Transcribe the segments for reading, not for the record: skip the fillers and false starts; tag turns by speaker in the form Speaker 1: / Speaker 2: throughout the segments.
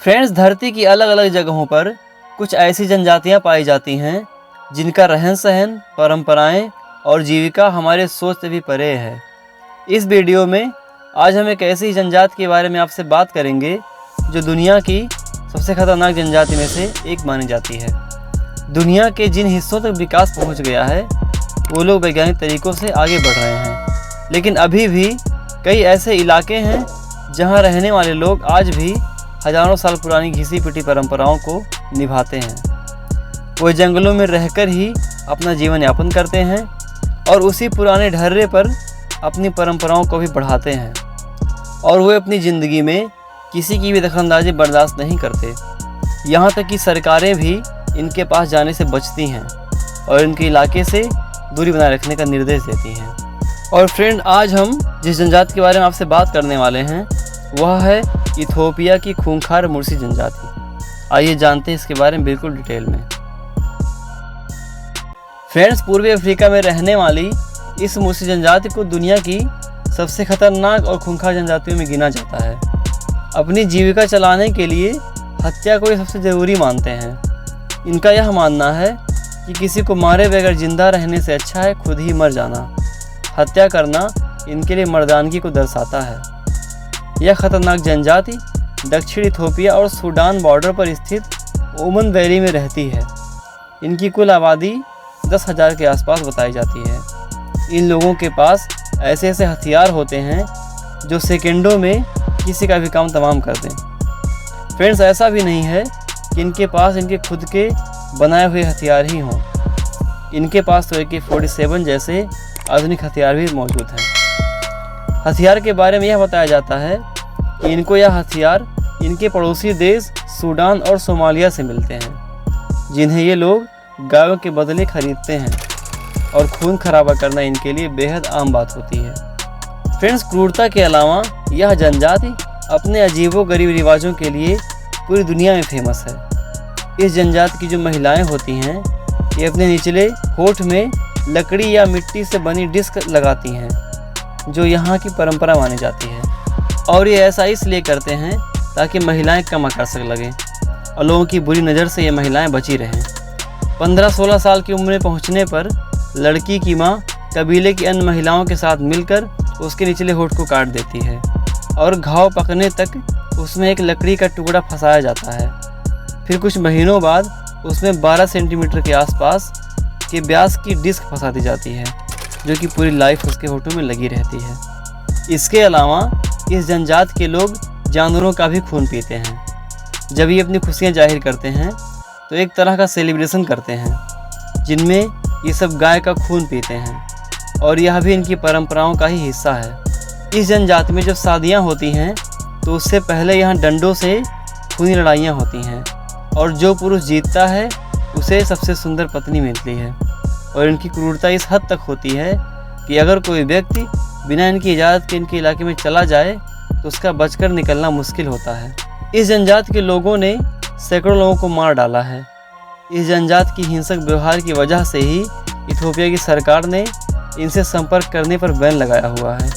Speaker 1: Friends, धरती की अलग अलग जगहों पर कुछ ऐसी जनजातियां पाई जाती हैं जिनका रहन सहन, परंपराएं और जीविका हमारे सोच से भी परे है। इस वीडियो में आज हम एक ऐसी जनजाति के बारे में आपसे बात करेंगे जो दुनिया की सबसे खतरनाक जनजाति में से एक मानी जाती है। दुनिया के जिन हिस्सों तक विकास पहुंच गया है वो लोग वैज्ञानिक तरीकों से आगे बढ़ रहे हैं, लेकिन अभी भी कई ऐसे इलाके हैं जहां रहने वाले लोग आज भी हजारों साल पुरानी घिसी पिटी परंपराओं को निभाते हैं। वो जंगलों में रहकर ही अपना जीवन यापन करते हैं और उसी पुराने ढर्रे पर अपनी परंपराओं को भी बढ़ाते हैं, और वे अपनी ज़िंदगी में किसी की भी दखलंदाजी बर्दाश्त नहीं करते। यहाँ तक कि सरकारें भी इनके पास जाने से बचती हैं और इनके इलाके से दूरी बनाए रखने का निर्देश देती हैं। और फ्रेंड, आज हम जिस जनजाति के बारे में आपसे बात करने वाले हैं वह है इथोपिया की खूंखार मुर्सी जनजाति। आइए जानते हैं इसके बारे में बिल्कुल डिटेल में। फ्रेंड्स, पूर्वी अफ्रीका में रहने वाली इस मुर्सी जनजाति को दुनिया की सबसे खतरनाक और खूंखार जनजातियों में गिना जाता है। अपनी जीविका चलाने के लिए हत्या को ये सबसे ज़रूरी मानते हैं। इनका यह मानना है कि किसी को मारे बगैर जिंदा रहने से अच्छा है खुद ही मर जाना। हत्या करना इनके लिए मर्दानगी को दर्शाता है। यह खतरनाक जनजाति दक्षिण इथोपिया और सूडान बॉर्डर पर स्थित ओमन वैली में रहती है। इनकी कुल आबादी 10,000 के आसपास बताई जाती है। इन लोगों के पास ऐसे ऐसे हथियार होते हैं जो सेकंडों में किसी का भी काम तमाम कर दें। फ्रेंड्स, ऐसा भी नहीं है कि इनके पास इनके खुद के बनाए हुए हथियार ही हों। इनके पास तो AK-47 जैसे आधुनिक हथियार भी मौजूद हैं। हथियार के बारे में यह बताया जाता है कि इनको यह हथियार इनके पड़ोसी देश सूडान और सोमालिया से मिलते हैं, जिन्हें ये लोग गायों के बदले खरीदते हैं, और खून खराबा करना इनके लिए बेहद आम बात होती है। फ्रेंड्स, क्रूरता के अलावा यह जनजाति अपने अजीबो-गरीब रिवाजों के लिए पूरी दुनिया में फेमस है। इस जनजाति की जो महिलाएं होती हैं ये अपने निचले होठ में लकड़ी या मिट्टी से बनी डिस्क लगाती हैं, जो यहाँ की परंपरा मानी जाती है, और ये ऐसा इसलिए करते हैं ताकि महिलाएं कम आकर्षक लगें और लोगों की बुरी नज़र से ये महिलाएं बची रहें। 15-16 साल की उम्र में पहुँचने पर लड़की की माँ कबीले की अन्य महिलाओं के साथ मिलकर उसके निचले होठ को काट देती है और घाव पकने तक उसमें एक लकड़ी का टुकड़ा फंसाया जाता है। फिर कुछ महीनों बाद उसमें 12 सेंटीमीटर के आसपास के व्यास की डिस्क फंसा दी जाती है, जो कि पूरी लाइफ उसके होठों में लगी रहती है। इसके अलावा इस जनजाति के लोग जानवरों का भी खून पीते हैं। जब ये अपनी खुशियाँ जाहिर करते हैं तो एक तरह का सेलिब्रेशन करते हैं जिनमें ये सब गाय का खून पीते हैं, और यह भी इनकी परंपराओं का ही हिस्सा है। इस जनजाति में जब शादियाँ होती हैं तो उससे पहले यहाँ डंडों से खूनी लड़ाइयाँ होती हैं, और जो पुरुष जीतता है उसे सबसे सुंदर पत्नी मिलती है। और इनकी क्रूरता इस हद तक होती है कि अगर कोई व्यक्ति बिना इनकी इजाज़त के इनके इलाके में चला जाए तो उसका बचकर निकलना मुश्किल होता है। इस जनजाति के लोगों ने सैकड़ों लोगों को मार डाला है। इस जनजाति की हिंसक व्यवहार की वजह से ही इथोपिया की सरकार ने इनसे संपर्क करने पर बैन लगाया हुआ है।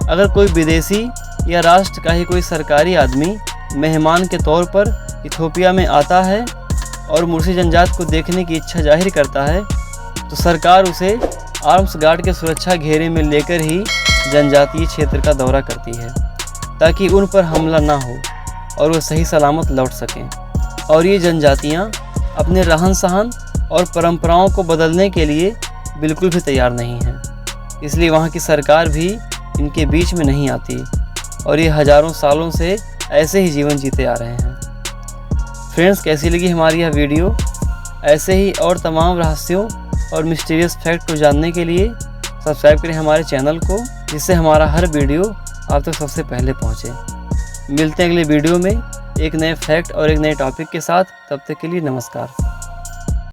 Speaker 1: अगर कोई विदेशी या राष्ट्र का ही कोई सरकारी आदमी मेहमान के तौर पर इथोपिया में आता है और मुर्सी जनजाति को देखने की इच्छा जाहिर करता है तो सरकार उसे आर्म्स गार्ड के सुरक्षा घेरे में लेकर ही जनजातीय क्षेत्र का दौरा करती है, ताकि उन पर हमला ना हो और वो सही सलामत लौट सकें। और ये जनजातियाँ अपने रहन सहन और परंपराओं को बदलने के लिए बिल्कुल भी तैयार नहीं हैं, इसलिए वहाँ की सरकार भी इनके बीच में नहीं आती, और ये हज़ारों सालों से ऐसे ही जीवन जीते आ रहे हैं। फ्रेंड्स, कैसी लगी हमारी यह वीडियो? ऐसे ही और तमाम रहस्यों और मिस्टीरियस फैक्ट को जानने के लिए सब्सक्राइब करें हमारे चैनल को, जिससे हमारा हर वीडियो आप तक सबसे पहले पहुंचे। मिलते हैं अगले वीडियो में एक नए फैक्ट और एक नए टॉपिक के साथ। तब तक के लिए नमस्कार।